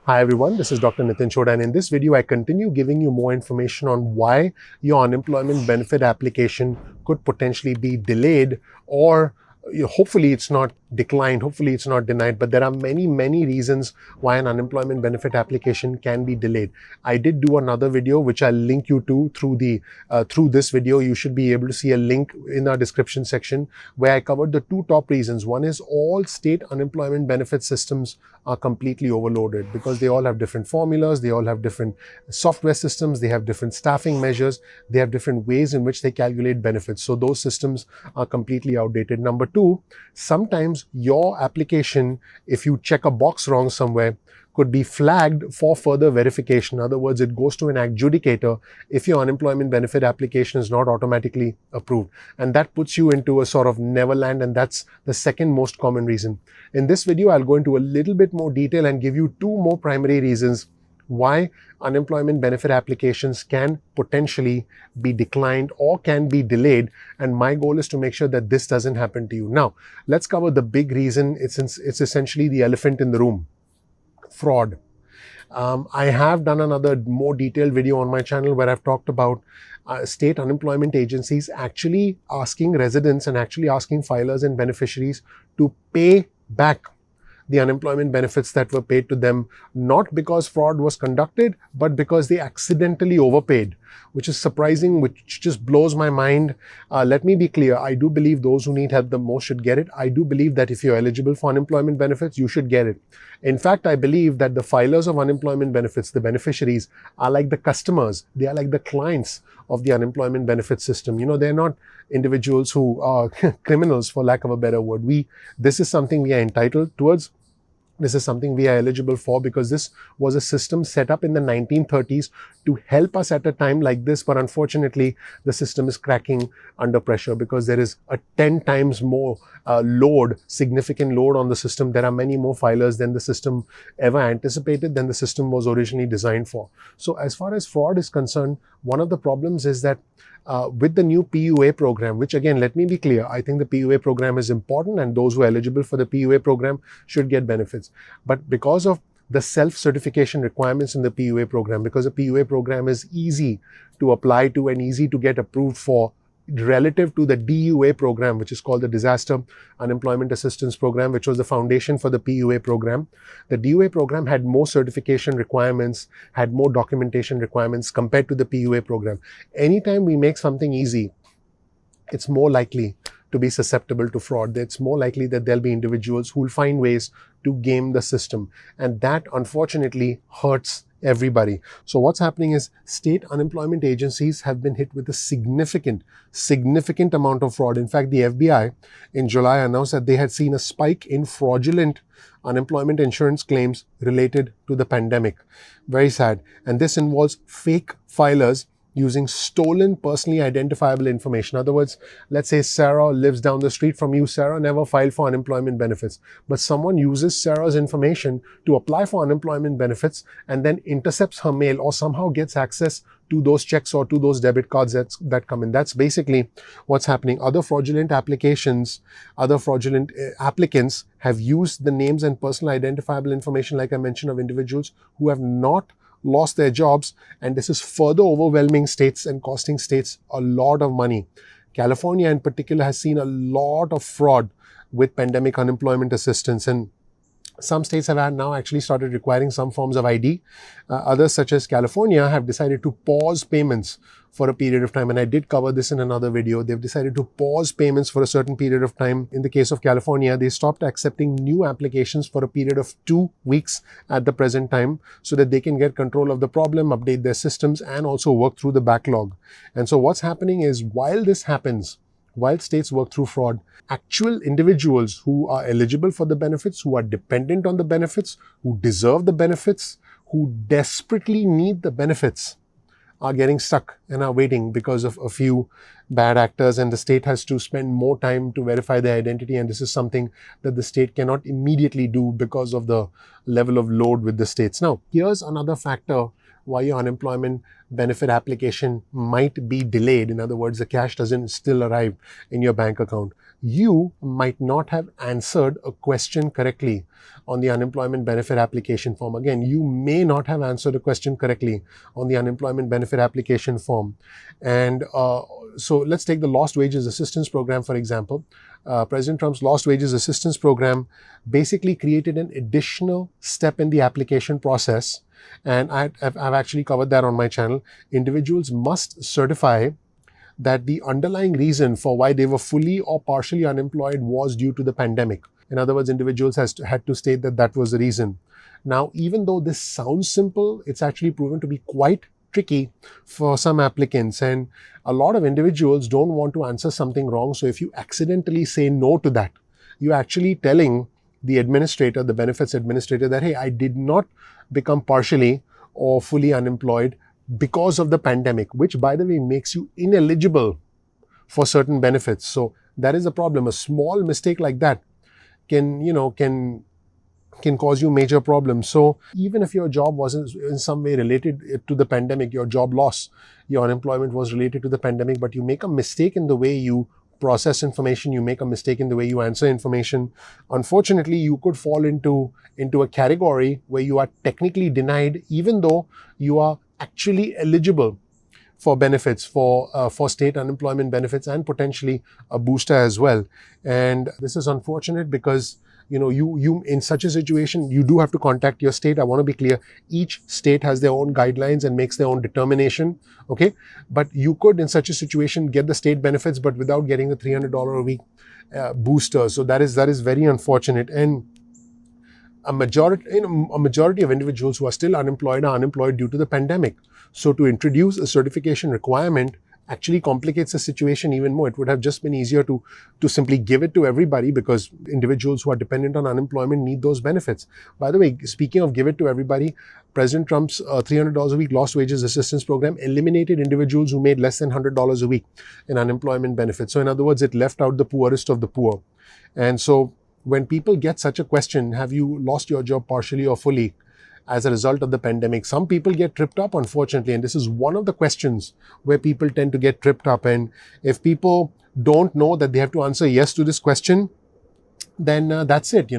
Hi everyone, this is Dr. Chhoda, and in this video I continue giving you more information on why your unemployment benefit application could potentially be delayed, or hopefully it's not declined, hopefully it's not denied, but there are many reasons why an unemployment benefit application can be delayed. I did do another video which I'll link you to through this video. You should be able to see a link in our description section where I covered the two top reasons. One is all state unemployment benefit systems are completely overloaded because they all have different formulas, they all have different software systems, they have different staffing measures, they have different ways in which they calculate benefits. So those systems are completely outdated. Number two, sometimes your application, if you check a box wrong somewhere, could be flagged for further verification. In other words, it goes to an adjudicator if your unemployment benefit application is not automatically approved. And that puts you into a sort of neverland, and that's the second most common reason. In this video, I'll go into a little bit more detail and give you two more primary reasons why unemployment benefit applications can potentially be declined or can be delayed. And my goal is to make sure that this doesn't happen to you. Now, let's cover the big reason. It's essentially the elephant in the room. Fraud. I have done another more detailed video on my channel where I've talked about state unemployment agencies actually asking residents and actually asking filers and beneficiaries to pay back the unemployment benefits that were paid to them, not because fraud was conducted, but because they accidentally overpaid, which is surprising, which just blows my mind. Let me be clear. I do believe those who need help the most should get it. I do believe that if you're eligible for unemployment benefits, you should get it. In fact, I believe that the filers of unemployment benefits, the beneficiaries, are like the customers. They are like the clients of the unemployment benefit system. They're not individuals who are criminals, for lack of a better word. This is something we are entitled towards. This is something we are eligible for because this was a system set up in the 1930s to help us at a time like this. But unfortunately, the system is cracking under pressure because there is a 10 times more significant load on the system. There are many more filers than the system ever anticipated, than the system was originally designed for. So as far as fraud is concerned, one of the problems is that with the new PUA program, which again, let me be clear, I think the PUA program is important and those who are eligible for the PUA program should get benefits. But because of the self-certification requirements in the PUA program, because the PUA program is easy to apply to and easy to get approved for, relative to the DUA program, which is called the Disaster Unemployment Assistance Program, which was the foundation for the PUA program. The DUA program had more certification requirements, had more documentation requirements compared to the PUA program. Anytime we make something easy, it's more likely to be susceptible to fraud. It's more likely that there'll be individuals who will find ways to game the system. And that, unfortunately, hurts everybody. So what's happening is state unemployment agencies have been hit with a significant amount of fraud. In fact, the FBI in July announced that they had seen a spike in fraudulent unemployment insurance claims related to the pandemic. Very sad. And this involves fake filers using stolen personally identifiable information. In other words, let's say Sarah lives down the street from you. Sarah never filed for unemployment benefits, but someone uses Sarah's information to apply for unemployment benefits and then intercepts her mail or somehow gets access to those checks or to those debit cards that come in. That's basically what's happening. Other fraudulent applicants have used the names and personal identifiable information, like I mentioned, of individuals who have not lost their jobs, and this is further overwhelming states and costing states a lot of money. California in particular has seen a lot of fraud with pandemic unemployment assistance, and some states have now actually started requiring some forms of ID. Others, such as California, have decided to pause payments for a period of time. And I did cover this in another video. They've decided to pause payments for a certain period of time. In the case of California, they stopped accepting new applications for a period of 2 weeks at the present time so that they can get control of the problem, update their systems, and also work through the backlog. And so what's happening is, while this happens, while states work through fraud, actual individuals who are eligible for the benefits, who are dependent on the benefits, who deserve the benefits, who desperately need the benefits, are getting stuck and are waiting because of a few bad actors, and the state has to spend more time to verify their identity. And this is something that the state cannot immediately do because of the level of load with the states. Now, here's another factor why your unemployment benefit application might be delayed. In other words, the cash doesn't still arrive in your bank account. you might not have answered a question correctly on the unemployment benefit application form. Again, you may not have answered a question correctly on the unemployment benefit application form. And so let's take the Lost Wages Assistance Program, for example. President Trump's Lost Wages Assistance Program basically created an additional step in the application process. And I've actually covered that on my channel. Individuals must certify that the underlying reason for why they were fully or partially unemployed was due to the pandemic. In other words, individuals had to state that that was the reason. Now, even though this sounds simple, it's actually proven to be quite tricky for some applicants, and a lot of individuals don't want to answer something wrong. So if you accidentally say no to that, you're actually telling the administrator, the benefits administrator, that, hey, I did not become partially or fully unemployed because of the pandemic, which, by the way, makes you ineligible for certain benefits. So that is a problem. A small mistake like that can cause you major problems. So even if your job wasn't in some way related to the pandemic, your job loss, your unemployment was related to the pandemic, but you make a mistake in the way you process information, you make a mistake in the way you answer information, unfortunately, you could fall into a category where you are technically denied, even though you are actually eligible for benefits, for state unemployment benefits, and potentially a booster as well. And this is unfortunate because you in such a situation, you do have to contact your state. I want to be clear, each state has their own guidelines and makes their own determination, okay? But you could, in such a situation, get the state benefits, but without getting the $300 a week booster. So that is very unfortunate. And a majority of individuals who are still unemployed are unemployed due to the pandemic. So to introduce a certification requirement actually complicates the situation even more. It would have just been easier to simply give it to everybody, because individuals who are dependent on unemployment need those benefits. By the way, speaking of give it to everybody, President Trump's $300 a week Lost Wages Assistance Program eliminated individuals who made less than $100 a week in unemployment benefits. So in other words, it left out the poorest of the poor. And so when people get such a question, have you lost your job partially or fully as a result of the pandemic, some people get tripped up, unfortunately. And this is one of the questions where people tend to get tripped up. And if people don't know that they have to answer yes to this question, then that's it.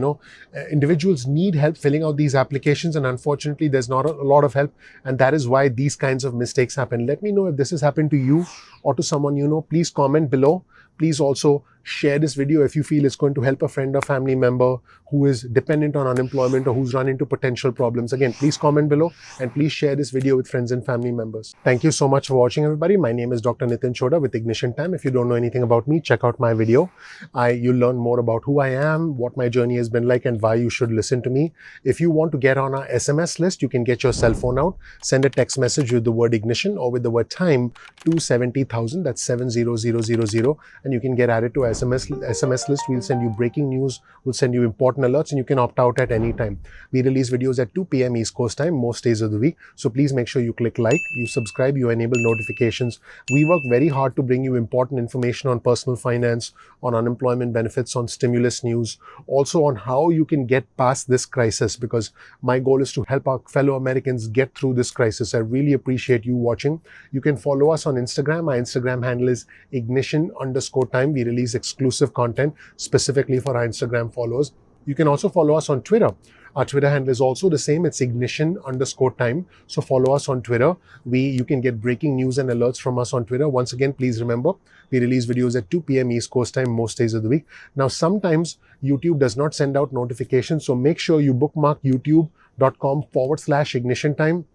Individuals need help filling out these applications, and unfortunately there's not a lot of help, and that is why these kinds of mistakes happen. Let me know if this has happened to you or to someone you know. Please comment below. Please also share this video if you feel it's going to help a friend or family member who is dependent on unemployment or who's run into potential problems. Again, please comment below and please share this video with friends and family members. Thank you so much for watching, everybody. My name is Dr. Nitin Chhoda with Ignition Time. If you don't know anything about me, check out my video. You'll learn more about who I am, what my journey has been like, and why you should listen to me. If you want to get on our SMS list, you can get your cell phone out, send a text message with the word ignition or with the word time to 70,000, that's 70000, and you can get added to SMS list. We'll send you breaking news, we'll send you important alerts, and you can opt out at any time. We release videos at 2 p.m. East Coast time most days of the week. So please make sure you click like, you subscribe, you enable notifications. We work very hard to bring you important information on personal finance, on unemployment benefits, on stimulus news, also on how you can get past this crisis, because my goal is to help our fellow Americans get through this crisis. I really appreciate you watching. You can follow us on Instagram. My Instagram handle is ignition_time. We release exclusive content specifically for our Instagram followers. You can also follow us on Twitter. Our Twitter handle is also the same. It's ignition_time. So follow us on Twitter. You can get breaking news and alerts from us on Twitter. Once again, please remember, we release videos at 2 p.m. East Coast time most days of the week. Now, sometimes YouTube does not send out notifications. So make sure you bookmark youtube.com/ignition time.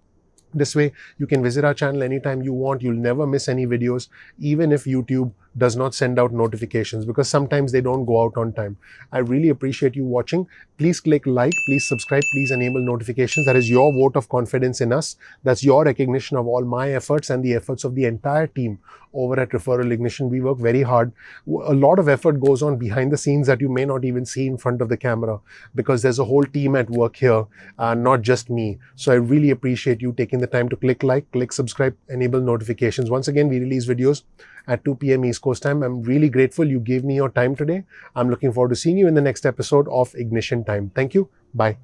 This way, you can visit our channel anytime you want. You'll never miss any videos, even if YouTube does not send out notifications, because sometimes they don't go out on time. I really appreciate you watching. Please click like, please subscribe, please enable notifications. That is your vote of confidence in us. That's your recognition of all my efforts and the efforts of the entire team over at Referral Ignition. We work very hard. A lot of effort goes on behind the scenes that you may not even see in front of the camera, because there's a whole team at work here, not just me. So I really appreciate you taking the time to click like, click subscribe, enable notifications. Once again, we release videos at 2 p.m. East Coast time. I'm really grateful you gave me your time today. I'm looking forward to seeing you in the next episode of Ignition Time. Thank you. Bye.